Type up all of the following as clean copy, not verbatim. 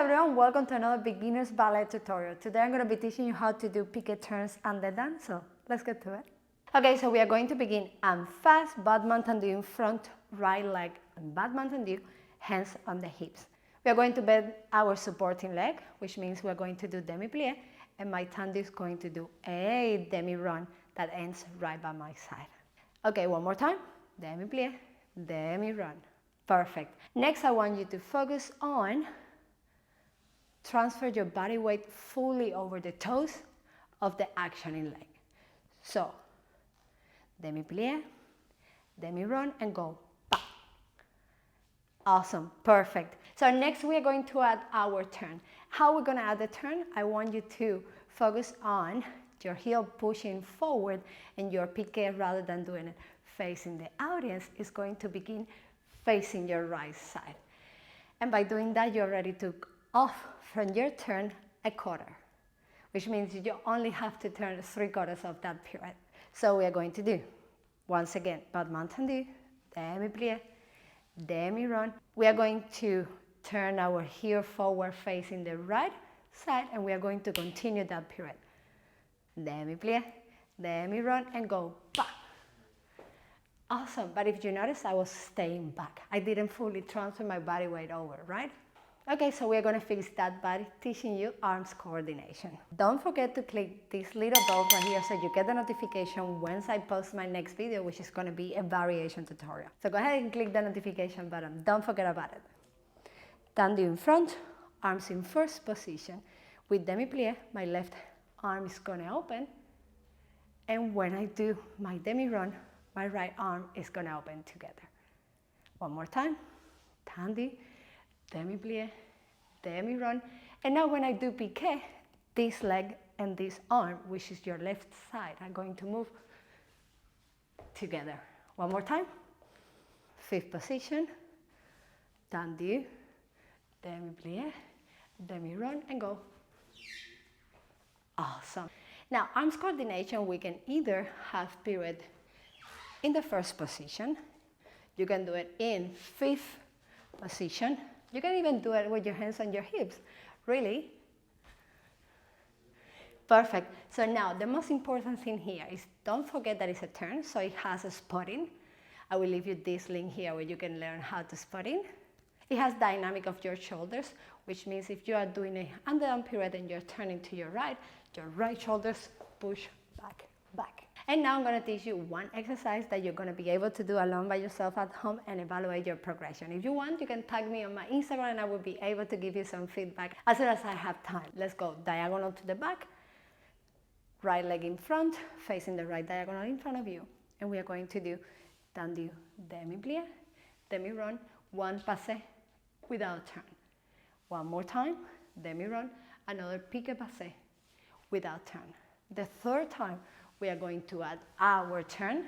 everyone, welcome to another beginner's ballet tutorial. Today I'm going to be teaching you how to do piqué turns and the dance, so let's get to it. Okay, so we are going to begin and fast bad tendu in front, right leg and bad tendu, hands on the hips. We are going to bend our supporting leg, which means we are going to do demi-plie, and my tendu is going to do a demi-run that ends right by my side. Okay, one more time, demi-plie, demi-run. Perfect. Next, I want you to focus on transfer your body weight fully over the toes of the actioning leg. So, demi-plie, demi-run, and go. Bah. Awesome, perfect. So next we are going to add our turn. How we're going to add the turn? I want you to focus on your heel pushing forward and your piqué, rather than doing it facing the audience, is going to begin facing your right side. And by doing that, you already took off from your turn a quarter, which means you only have to turn 3/4 of that pirouette. So we are going to do, once again, bad tendu, demi-plie, demi-run. We are going to turn our heel forward facing the right side, and we are going to continue that pirouette. Demi-plie, demi-run, and go back. Awesome, but if you notice, I was staying back. I didn't fully transfer my body weight over, right? Okay, so we're gonna fix that by teaching you arms coordination. Don't forget to click this little bell right here so you get the notification once I post my next video, which is gonna be a variation tutorial. So go ahead and click the notification button. Don't forget about it. Tendu in front, arms in first position. With demi-plie, my left arm is gonna open. And when I do my demi-run, my right arm is gonna open together. One more time, tendu, demi-plie, demi-run. And now when I do piqué, this leg and this arm, which is your left side, are going to move together. One more time, fifth position, tendu, demi-plie, demi-run, and go. Awesome. Now, arms coordination, we can either have pirouette in the first position, you can do it in fifth position, you can even do it with your hands on your hips, really. Perfect. So now, the most important thing here is don't forget that it's a turn, so it has a spotting. I will leave you this link here where you can learn how to spot in. It has dynamic of your shoulders, which means if you are doing an underarm pirouette and you're turning to your right shoulders push back, back. And now I'm going to teach you one exercise that you're going to be able to do alone by yourself at home and evaluate your progression. If you want, you can tag me on my Instagram and I will be able to give you some feedback as soon as I have time. Let's go diagonal to the back, right leg in front, facing the right diagonal in front of you. And we are going to do tendu, demi-plie, demi-run, one passé without turn. One more time, demi-run, another piqué passé without turn. The third time, we are going to add our turn,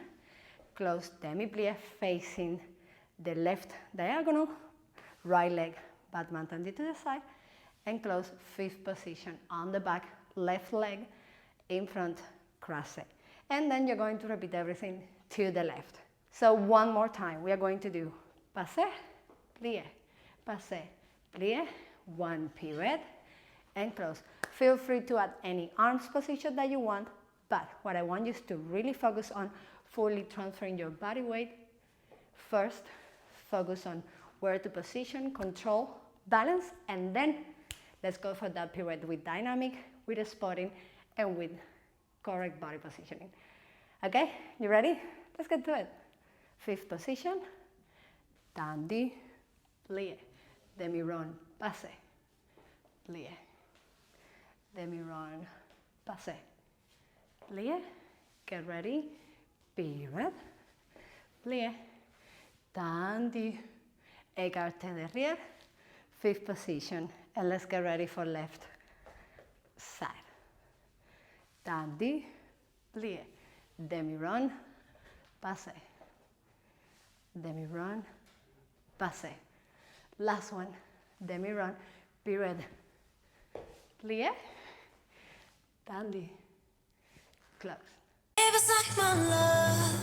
close demi-plie facing the left diagonal, right leg, bad tendu to the side, and close fifth position on the back, left leg in front, croisé. And then you're going to repeat everything to the left. So one more time, we are going to do passé, plie, one pirouette, and close. Feel free to add any arms position that you want, but what I want you is to really focus on fully transferring your body weight. First, focus on where to position, control, balance, and then let's go for that pirouette with dynamic, with a spotting, and with correct body positioning. Okay, you ready? Let's get to it. Fifth position, tendu, plie, demi-run, passé, plie, demi-run, passé, plie, get ready, pirouette, plie, tendu, écarté derrière, fifth position, and let's get ready for left side. Tendu, plie, demi-run, passé, demi-run, passé. Last one, demi-run, pirouette, plie, tendu, close. It was like my love.